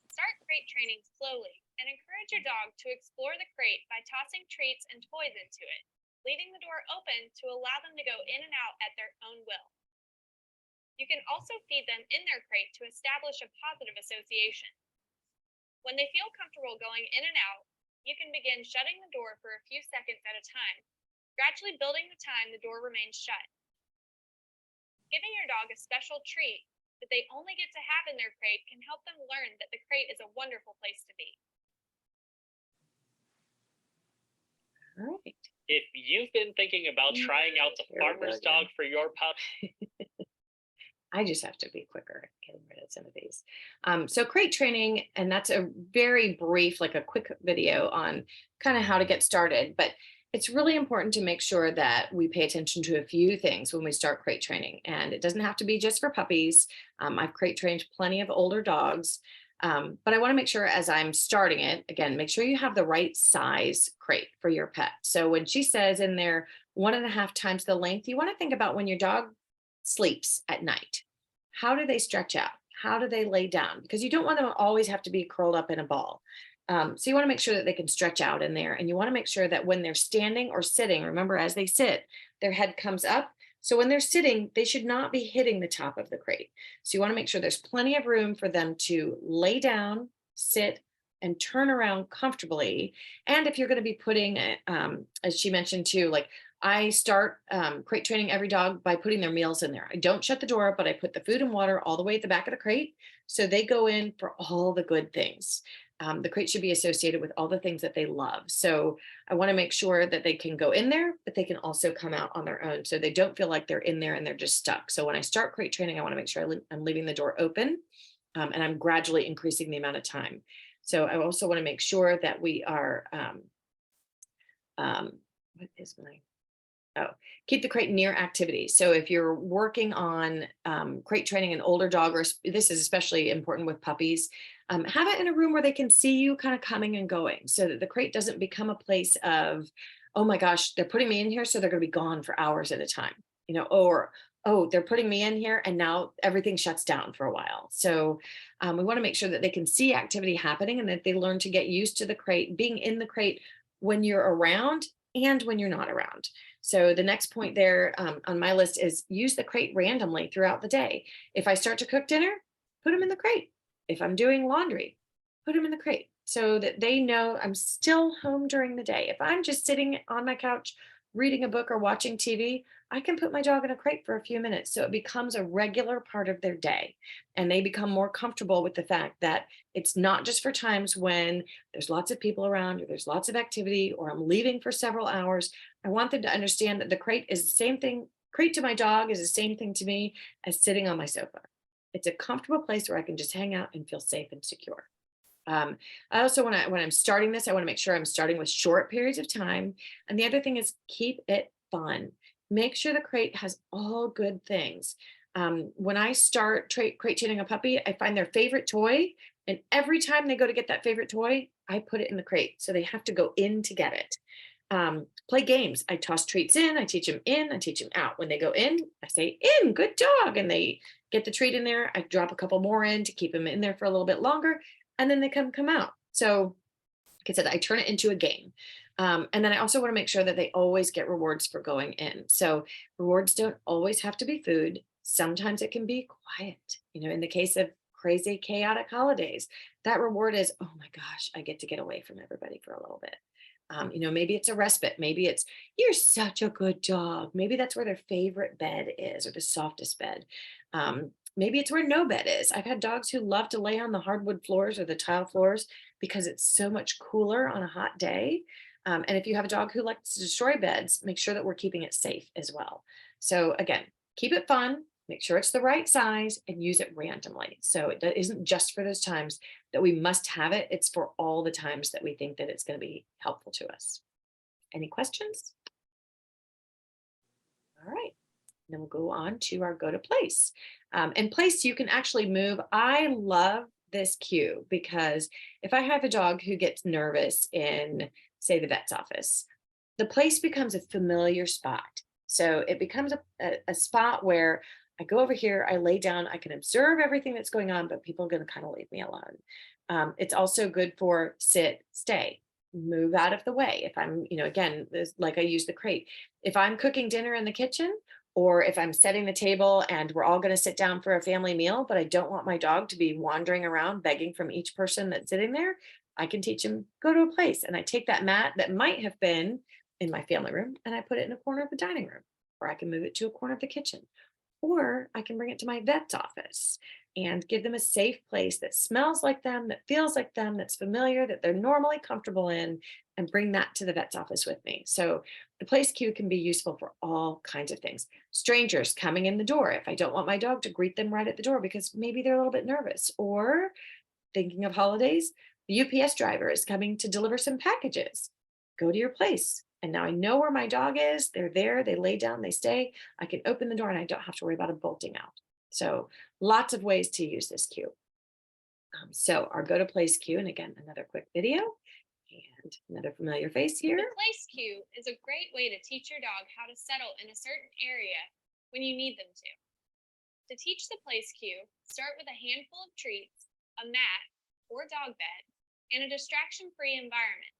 Start crate training slowly and encourage your dog to explore the crate by tossing treats and toys into it, leaving the door open to allow them to go in and out at their own will. You can also feed them in their crate to establish a positive association. When they feel comfortable going in and out, you can begin shutting the door for a few seconds at a time, gradually building the time the door remains shut. Giving your dog a special treat that they only get to have in their crate can help them learn that the crate is a wonderful place to be. All right. If you've been thinking about trying out the Here we go farmer's again. dog for your pup, I just have to be quicker at getting rid of some of these. So crate training, and that's a very brief, like a quick video on kind of how to get started, but it's really important to make sure that we pay attention to a few things when we start crate training. And it doesn't have to be just for puppies. I've crate trained plenty of older dogs, but I want to make sure as I'm starting it, again, make sure you have the right size crate for your pet. So when she says in there 1.5 times the length, you want to think about when your dog sleeps at night. How do they stretch out? How do they lay down? Because you don't want them to always have to be curled up in a ball. So you want to make sure that they can stretch out in there, and you want to make sure that when they're standing or sitting, remember as they sit, their head comes up. So when they're sitting, they should not be hitting the top of the crate. So you want to make sure there's plenty of room for them to lay down, sit, and turn around comfortably. And if you're going to be putting, as she mentioned too, like I start crate training every dog by putting their meals in there. I don't shut the door, but I put the food and water all the way at the back of the crate. So they go in for all the good things. The crate should be associated with all the things that they love. So I want to make sure that they can go in there, but they can also come out on their own. So they don't feel like they're in there and they're just stuck. So when I start crate training, I want to make sure I'm leaving the door open and I'm gradually increasing the amount of time. So I also want to make sure that we are what is my, oh, keep the crate near activities. So if you're working on crate training an older dog, or this is especially important with puppies, have it in a room where they can see you kind of coming and going, so that the crate doesn't become a place of, oh my gosh, they're putting me in here, so they're going to be gone for hours at a time, or, oh, they're putting me in here and now everything shuts down for a while. So we want to make sure that they can see activity happening, and that they learn to get used to the crate, being in the crate when you're around and when you're not around. So the next point there on my list is use the crate randomly throughout the day. If I start to cook dinner, put them in the crate. If I'm doing laundry, put them in the crate, so that they know I'm still home during the day. If I'm just sitting on my couch reading a book or watching TV, I can put my dog in a crate for a few minutes, so it becomes a regular part of their day. And they become more comfortable with the fact that it's not just for times when there's lots of people around, or there's lots of activity, or I'm leaving for several hours. I want them to understand that the crate is the same thing. Crate to my dog is the same thing to me as sitting on my sofa. It's a comfortable place where I can just hang out and feel safe and secure. I also when I'm starting this, I want to make sure I'm starting with short periods of time. And the other thing is, keep it fun. Make sure the crate has all good things. When I start crate training a puppy, I find their favorite toy. And every time they go to get that favorite toy, I put it in the crate. So they have to go in to get it. Play games. I toss treats in, I teach them in, I teach them out. When they go in, I say, in, good dog. And they get the treat in there. I drop a couple more in to keep them in there for a little bit longer. And then they come out. So like I said, I turn it into a game. And then I also want to make sure that they always get rewards for going in. So rewards don't always have to be food. Sometimes it can be quiet. In the case of crazy, chaotic holidays, that reward is, oh my gosh, I get to get away from everybody for a little bit. Maybe it's a respite. Maybe it's, you're such a good dog. Maybe that's where their favorite bed is, or the softest bed. Maybe it's where no bed is. I've had dogs who love to lay on the hardwood floors or the tile floors because it's so much cooler on a hot day. And if you have a dog who likes to destroy beds, make sure that we're keeping it safe as well. So again, keep it fun, make sure it's the right size, and use it randomly. So it isn't just for those times that we must have it. It's for all the times that we think that it's going to be helpful to us. Any questions? All right. Then we'll go on to our go to place. And place, you can actually move. I love this cue because if I have a dog who gets nervous in, say, the vet's office, the place becomes a familiar spot. So it becomes a spot where I go over here, I lay down, I can observe everything that's going on, but people are going to kind of leave me alone. It's also good for sit, stay, move out of the way. If I'm, again, like I use the crate. If I'm cooking dinner in the kitchen, or if I'm setting the table and we're all going to sit down for a family meal, but I don't want my dog to be wandering around begging from each person that's sitting there, I can teach him, go to a place. And I take that mat that might have been in my family room and I put it in a corner of the dining room, or I can move it to a corner of the kitchen, or I can bring it to my vet's office and give them a safe place that smells like them, that feels like them, that's familiar, that they're normally comfortable in, and bring that to the vet's office with me. So the place cue can be useful for all kinds of things. Strangers coming in the door, if I don't want my dog to greet them right at the door because maybe they're a little bit nervous, or thinking of holidays, the UPS driver is coming to deliver some packages. Go to your place. And now I know where my dog is. They're there, they lay down, they stay. I can open the door and I don't have to worry about them bolting out. So lots of ways to use this cue. So our go to place cue, and again, another quick video and another familiar face here. The place cue is a great way to teach your dog how to settle in a certain area when you need them to. To teach the place cue, start with a handful of treats, a mat or dog bed, and a distraction-free environment.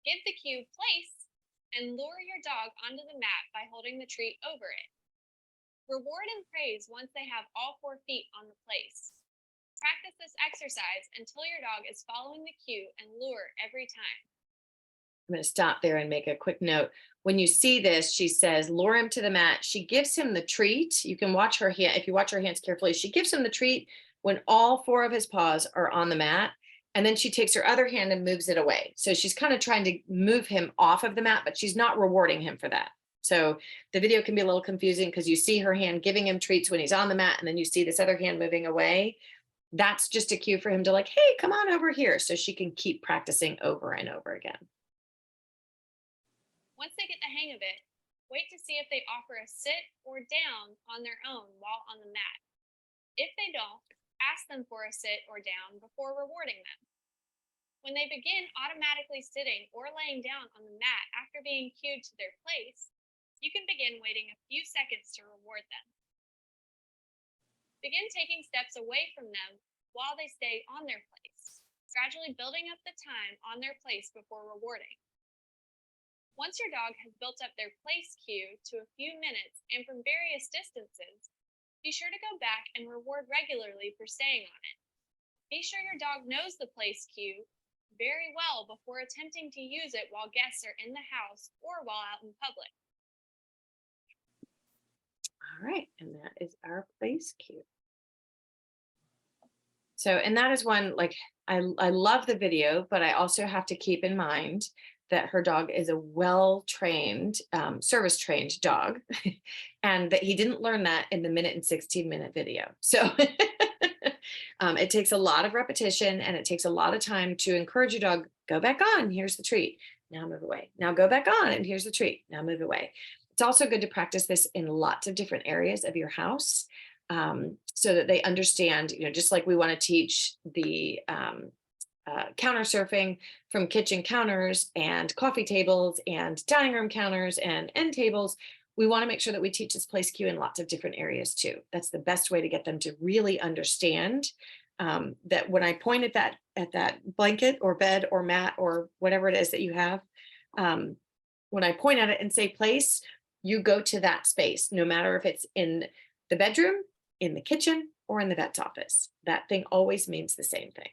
Give the cue place and lure your dog onto the mat by holding the treat over it. Reward and praise once they have all 4 feet on the place. Practice this exercise until your dog is following the cue and lure every time. I'm going to stop there and make a quick note. When you see this, she says, lure him to the mat. She gives him the treat. You can watch her hand. If you watch her hands carefully, she gives him the treat when all 4 of his paws are on the mat. And then she takes her other hand and moves it away. So she's kind of trying to move him off of the mat, but she's not rewarding him for that. So the video can be a little confusing because you see her hand giving him treats when he's on the mat, and then you see this other hand moving away. That's just a cue for him to like, hey, come on over here. So she can keep practicing over and over again. Once they get the hang of it, wait to see if they offer a sit or down on their own while on the mat. If they don't, ask them for a sit or down before rewarding them. When they begin automatically sitting or laying down on the mat after being cued to their place, you can begin waiting a few seconds to reward them. Begin taking steps away from them while they stay on their place, gradually building up the time on their place before rewarding. Once your dog has built up their place cue to a few minutes and from various distances, be sure to go back and reward regularly for staying on it. Be sure your dog knows the place cue very well before attempting to use it while guests are in the house or while out in public. All right, and that is our place cue. So, and that is one, like, I love the video, but I also have to keep in mind that her dog is a well-trained, service-trained dog, and that he didn't learn that in the minute and 16-minute video. So it takes a lot of repetition, and it takes a lot of time to encourage your dog, go back on, here's the treat, now move away. Now go back on, and here's the treat, now move away. It's also good to practice this in lots of different areas of your house, so that they understand, just like we want to teach the counter surfing from kitchen counters and coffee tables and dining room counters and end tables, we want to make sure that we teach this place cue in lots of different areas too. That's the best way to get them to really understand that when I point at that blanket or bed or mat or whatever it is that you have, when I point at it and say place, you go to that space, no matter if it's in the bedroom, in the kitchen, or in the vet's office. That thing always means the same thing.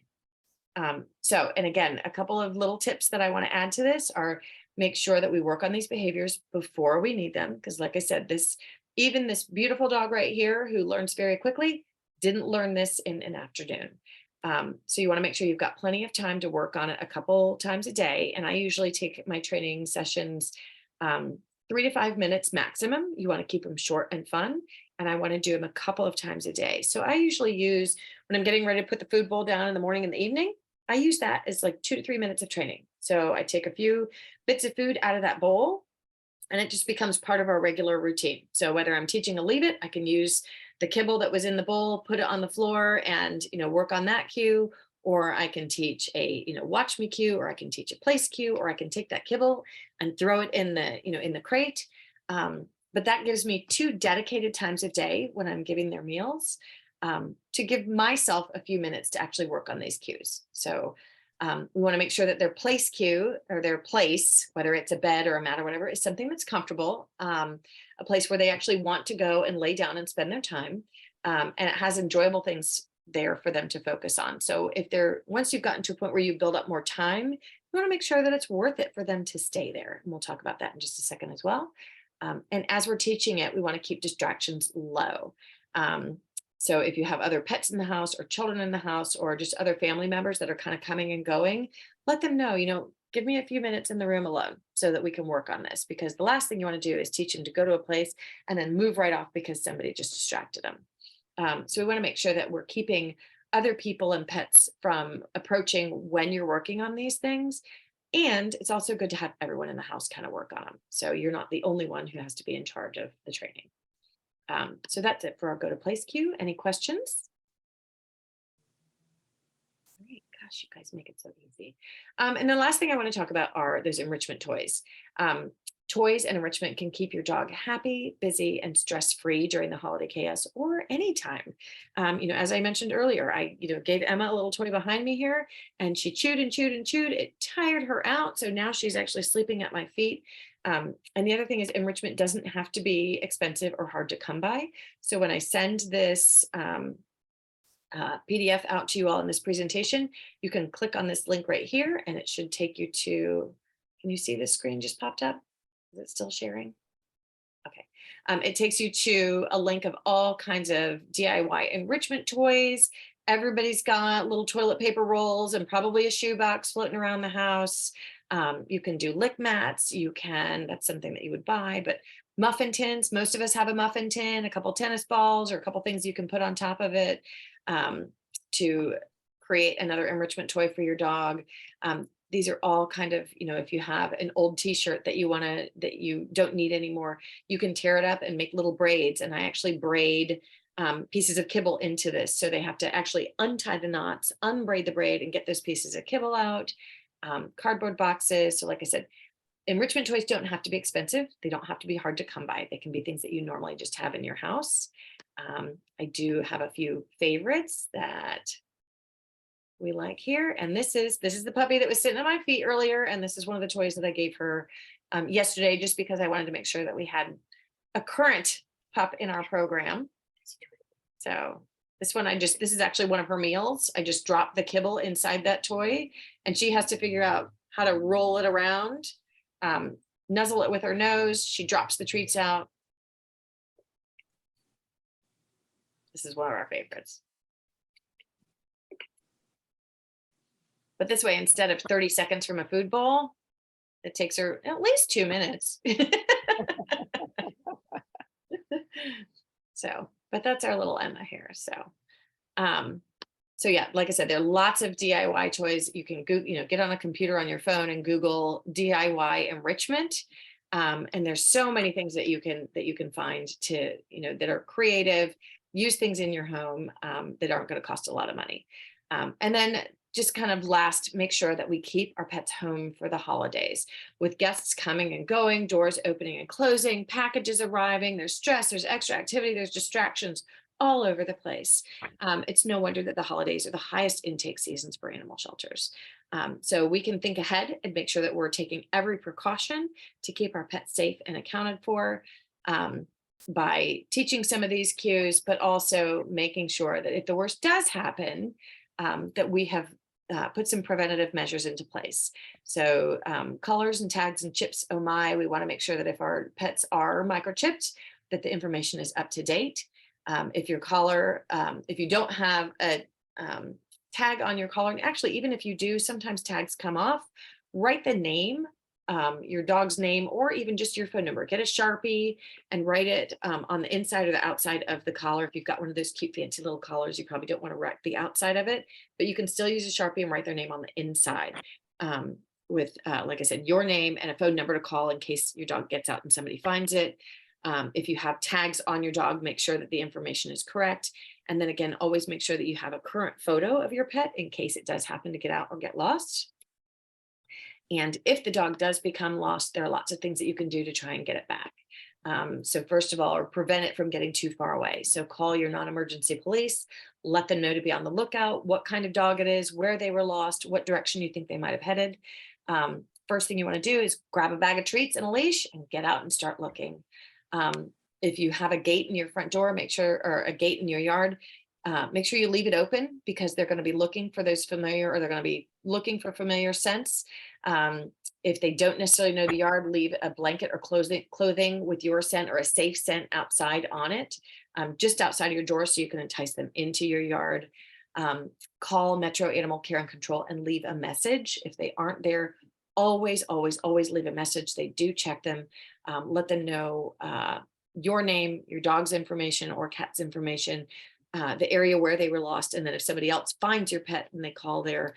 And again, a couple of little tips that I want to add to this are make sure that we work on these behaviors before we need them. Because like I said, even this beautiful dog right here who learns very quickly didn't learn this in an afternoon. So you want to make sure you've got plenty of time to work on it a couple times a day. And I usually take my training sessions 3 to 5 minutes maximum. You want to keep them short and fun. And I want to do them a couple of times a day. So I usually use, when I'm getting ready to put the food bowl down in the morning and the evening, I use that as like 2 to 3 minutes of training. So I take a few bits of food out of that bowl and it just becomes part of our regular routine. So whether I'm teaching a leave it, I can use the kibble that was in the bowl, put it on the floor and, work on that cue, or I can teach a, watch me cue, or I can teach a place cue, or I can take that kibble and throw it in the, in the crate. But that gives me 2 dedicated times a day when I'm giving their meals to give myself a few minutes to actually work on these cues. So we want to make sure that their place cue or their place, whether it's a bed or a mat or whatever, is something that's comfortable, a place where they actually want to go and lay down and spend their time. And it has enjoyable things there for them to focus on. So once you've gotten to a point where you build up more time, you want to make sure that it's worth it for them to stay there. And we'll talk about that in just a second as well. And as we're teaching it, we want to keep distractions low. So if you have other pets in the house or children in the house or just other family members that are kind of coming and going, let them know, give me a few minutes in the room alone so that we can work on this, because the last thing you want to do is teach them to go to a place and then move right off because somebody just distracted them. So we want to make sure that we're keeping other people and pets from approaching when you're working on these things. And it's also good to have everyone in the house kind of work on them. So you're not the only one who has to be in charge of the training. So that's it for our go to place cue. Any questions? Great. Gosh, you guys make it so easy. And the last thing I want to talk about are those enrichment toys. Toys and enrichment can keep your dog happy, busy, and stress-free during the holiday chaos or anytime. As I mentioned earlier, I gave Emma a little toy behind me here, and she chewed and chewed and chewed. It tired her out. So now she's actually sleeping at my feet. And the other thing is enrichment doesn't have to be expensive or hard to come by. So when I send this PDF out to you all in this presentation, you can click on this link right here and it should take you to, can you see the screen just popped up? Is it still sharing? Okay. It takes you to a link of all kinds of DIY enrichment toys. Everybody's got little toilet paper rolls and probably a shoebox floating around the house. You can do lick mats. That's something that you would buy, but muffin tins, most of us have a muffin tin, a couple tennis balls, or a couple things you can put on top of it to create another enrichment toy for your dog. These are all kind of, if you have an old t-shirt that that you don't need anymore, you can tear it up and make little braids. And I actually braid pieces of kibble into this. So they have to actually untie the knots, unbraid the braid, and get those pieces of kibble out. Cardboard boxes. So like I said, enrichment toys don't have to be expensive. They don't have to be hard to come by. They can be things that you normally just have in your house. I do have a few favorites that we like here. And this is the puppy that was sitting at my feet earlier. And this is one of the toys that I gave her yesterday, just because I wanted to make sure that we had a current pup in our program. So this one, this is actually one of her meals. I just dropped the kibble inside that toy, and she has to figure out how to roll it around, nuzzle it with her nose. She drops the treats out. This is one of our favorites. But this way, instead of 30 seconds from a food bowl, it takes her at least 2 minutes. So, but that's our little Emma here. So, so yeah, like I said, there are lots of DIY toys. You can get on a computer on your phone and Google DIY enrichment. And there's so many things that you can find to, that are creative, use things in your home that aren't going to cost a lot of money. And then just kind of last, make sure that we keep our pets home for the holidays. With guests coming and going, doors opening and closing, packages arriving, there's stress, there's extra activity, there's distractions all over the place. It's no wonder that the holidays are the highest intake seasons for animal shelters. So we can think ahead and make sure that we're taking every precaution to keep our pets safe and accounted for, by teaching some of these cues, but also making sure that if the worst does happen, that we have put some preventative measures into place. So colors and tags and chips, oh my, we want to make sure that if our pets are microchipped, that the information is up to date. If your collar, if you don't have a tag on your collar, and actually, even if you do, sometimes tags come off, write the name, your dog's name, or even just your phone number. Get a Sharpie and write it on the inside or the outside of the collar. If you've got one of those cute fancy little collars, you probably don't want to write the outside of it, but you can still use a Sharpie and write their name on the inside with, like I said, your name and a phone number to call in case your dog gets out and somebody finds it. If you have tags on your dog, make sure that the information is correct. And then again, always make sure that you have a current photo of your pet in case it does happen to get out or get lost. And if the dog does become lost, there are lots of things that you can do to try and get it back. So first of all, or prevent it from getting too far away. So call your non-emergency police, let them know to be on the lookout, what kind of dog it is, where they were lost, what direction you think they might have headed. First thing you want to do is grab a bag of treats and a leash and get out and start looking. If you have a gate in your front door, make sure, or a gate in your yard, make sure you leave it open, because they're going to be looking for those familiar, or they're going to be looking for familiar scents. If they don't necessarily know the yard, leave a blanket or clothing with your scent or a safe scent outside on it, just outside of your door, so you can entice them into your yard. Call Metro Animal Care and Control and leave a message. If they aren't there, always leave a message. They do check them. Let them know your name, your dog's information or cat's information, the area where they were lost. And then if somebody else finds your pet and they call there,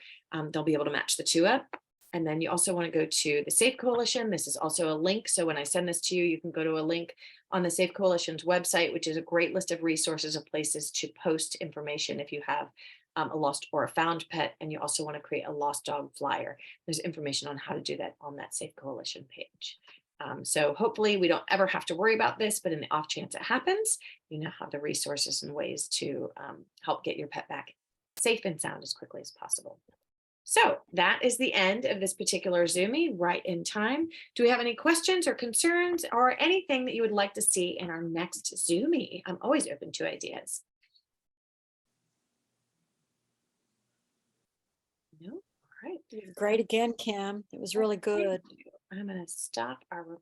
they'll be able to match the two up. And then you also want to go to the Safe Coalition. This is also a link. So when I send this to you, you can go to a link on the Safe Coalition's website, which is a great list of resources of places to post information if you have a lost or a found pet. And you also want to create a lost dog flyer. There's information on how to do that on that Safe Coalition page. So hopefully we don't ever have to worry about this, but in the off chance it happens, you now have the resources and ways to help get your pet back safe and sound as quickly as possible. So that is the end of this particular Zoomie, right in time. Do we have any questions or concerns or anything that you would like to see in our next Zoomie? I'm always open to ideas. No? All right. Great again, Kim. It was really good. I'm going to stop our recording.